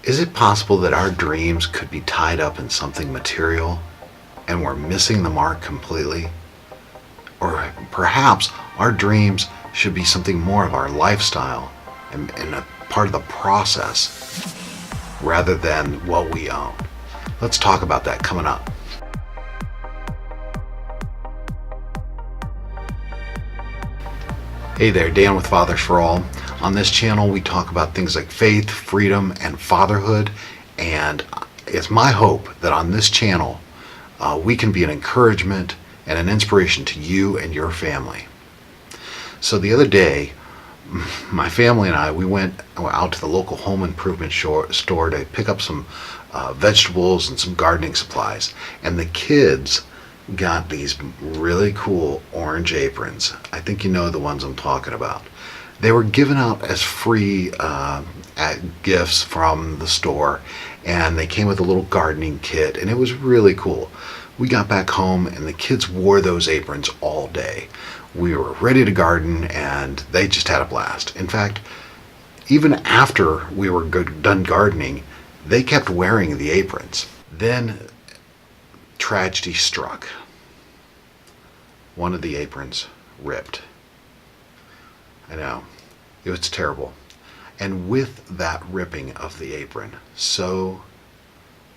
Is it possible that our dreams could be tied up in something material and we're missing the mark completely? Or perhaps our dreams should be something more of our lifestyle and a part of the process rather than what we own. Let's talk about that coming up. Hey there, Dan with Fathers for All. On this channel, we talk about things like faith, freedom, and fatherhood. And it's my hope that on this channel, we can be an encouragement and an inspiration to you and your family. So the other day, my family and I, we went out to the local home improvement store to pick up some vegetables and some gardening supplies. And the kids got these really cool orange aprons. I think you know the ones I'm talking about. They were given out as free gifts from the store, and they came with a little gardening kit, and it was really cool. We got back home and the kids wore those aprons all day. We were ready to garden and they just had a blast. In fact, even after we were done gardening, they kept wearing the aprons. Then tragedy struck. One of the aprons ripped. I know, it was terrible. And with that ripping of the apron, so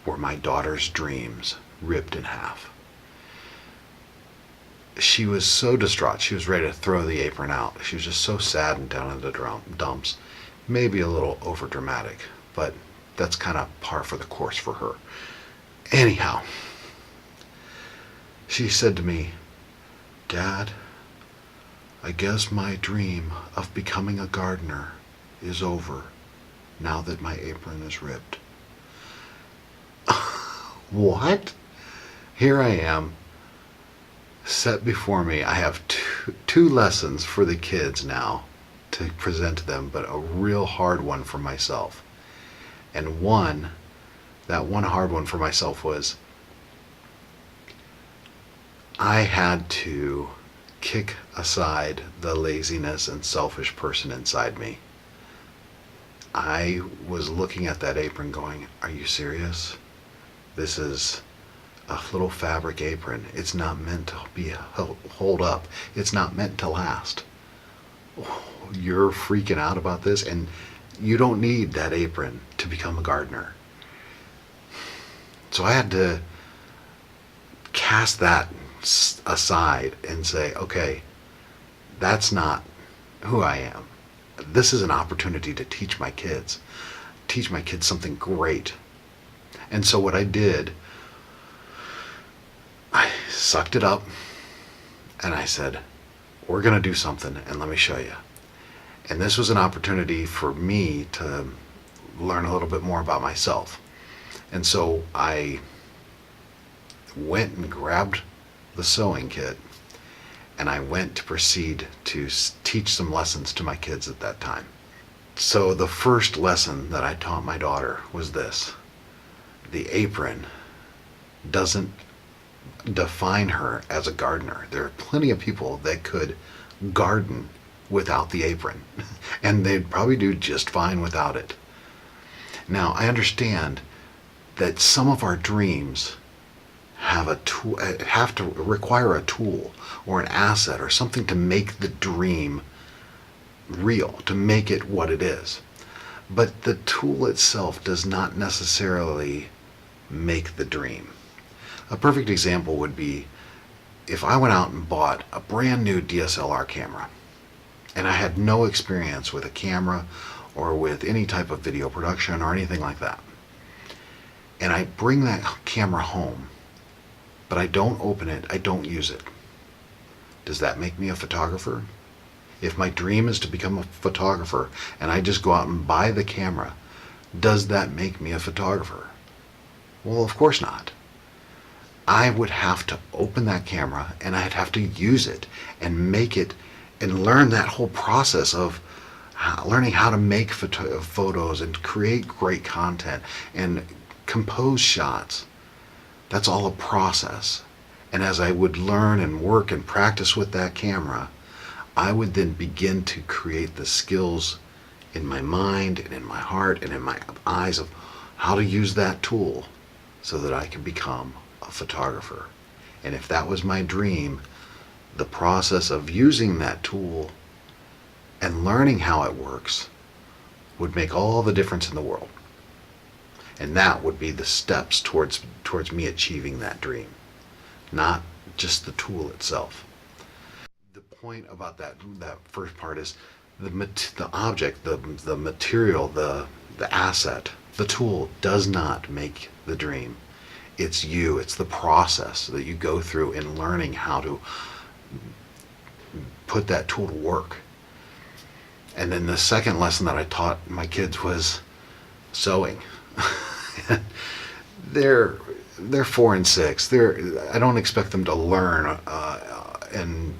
were my daughter's dreams ripped in half. She was so distraught, she was ready to throw the apron out. She was just so sad and down in the dumps. Maybe a little over dramatic, but that's kind of par for the course for her. Anyhow, she said to me, "Dad, I guess my dream of becoming a gardener is over now that my apron is ripped." What? Here I am, set before me. I have two lessons for the kids now to present to them, but a real hard one for myself. And that one hard one for myself was I had to kick aside the laziness and selfish person inside me. I was looking at that apron going, "Are you serious? This is a little fabric apron. It's not meant to be hold up. It's not meant to last. Oh, you're freaking out about this, and you don't need that apron to become a gardener." So I had to cast that aside and say, okay, that's not who I am. This is an opportunity to teach my kids something great. And so what I did, I sucked it up and I said, we're going to do something, and let me show you. And this was an opportunity for me to learn a little bit more about myself. And so I went and grabbed the sewing kit, and I went to proceed to teach some lessons to my kids at that time. So the first lesson that I taught my daughter was this: the apron doesn't define her as a gardener. There are plenty of people that could garden without the apron, and they'd probably do just fine without it. Now, I understand that some of our dreams have to require a tool or an asset or something to make the dream real, to make it what it is. But the tool itself does not necessarily make the dream. A perfect example would be if I went out and bought a brand new DSLR camera, and I had no experience with a camera or with any type of video production or anything like that. And I bring that camera home, but I don't open it, I don't use it. Does that make me a photographer? If my dream is to become a photographer and I just go out and buy the camera, does that make me a photographer? Well, of course not. I would have to open that camera and I'd have to use it and make it and learn that whole process of learning how to make photos and create great content and compose shots. That's all a process. And as I would learn and work and practice with that camera, I would then begin to create the skills in my mind and in my heart and in my eyes of how to use that tool so that I could become a photographer. And if that was my dream, the process of using that tool and learning how it works would make all the difference in the world. And that would be the steps towards me achieving that dream, not just the tool itself. The point about that first part is the object, the material, the asset, the tool does not make the dream. It's you. It's the process that you go through in learning how to put that tool to work. And then the second lesson that I taught my kids was sewing. They're 4 and 6. I don't expect them to learn and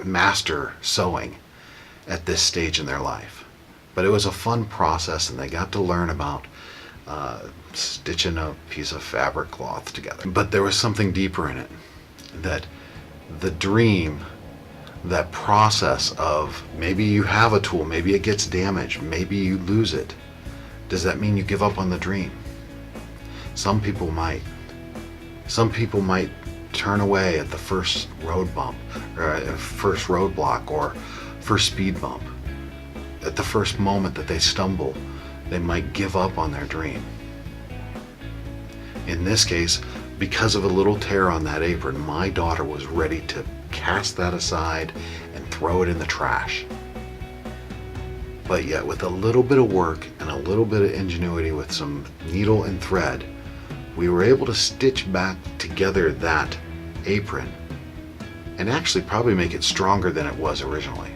master sewing at this stage in their life. But it was a fun process, and they got to learn about stitching a piece of fabric cloth together. But there was something deeper in it, that the dream, that process of maybe you have a tool, maybe it gets damaged, maybe you lose it. Does that mean you give up on the dream? Some people might. Some people might turn away at the first road bump, or first roadblock, or first speed bump. At the first moment that they stumble, they might give up on their dream. In this case, because of a little tear on that apron, my daughter was ready to cast that aside and throw it in the trash. But yet, with a little bit of work and a little bit of ingenuity with some needle and thread, we were able to stitch back together that apron and actually probably make it stronger than it was originally.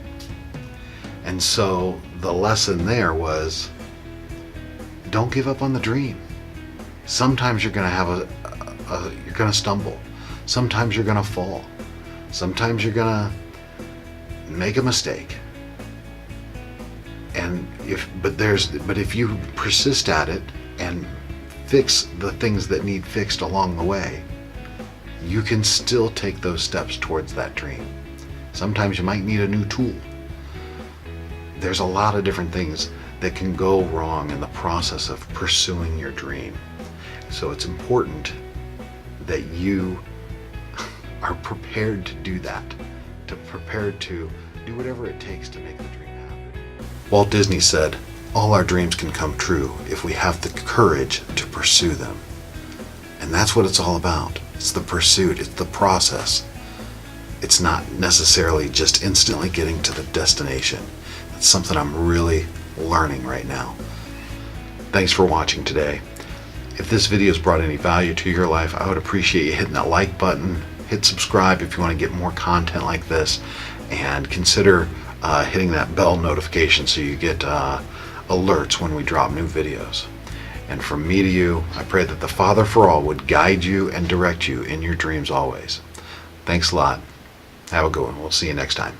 And so the lesson there was, don't give up on the dream. Sometimes you're going to have you're going to stumble. Sometimes you're going to fall. Sometimes you're going to make a mistake. And but if you persist at it and fix the things that need fixed along the way, you can still take those steps towards that dream. Sometimes you might need a new tool. There's a lot of different things that can go wrong in the process of pursuing your dream. So it's important that you are prepared to do that, prepared to do whatever it takes to make the dream happen. Walt Disney said, all our dreams can come true if we have the courage to pursue them. And that's what it's all about. It's the pursuit, it's the process. It's not necessarily just instantly getting to the destination. That's something I'm really learning right now. Thanks for watching today. If this video has brought any value to your life, I would appreciate you hitting that like button. Hit subscribe if you want to get more content like this, and consider hitting that bell notification so you get alerts when we drop new videos. And from me to you, I pray that the Father for all would guide you and direct you in your dreams always. Thanks a lot. Have a good one. We'll see you next time.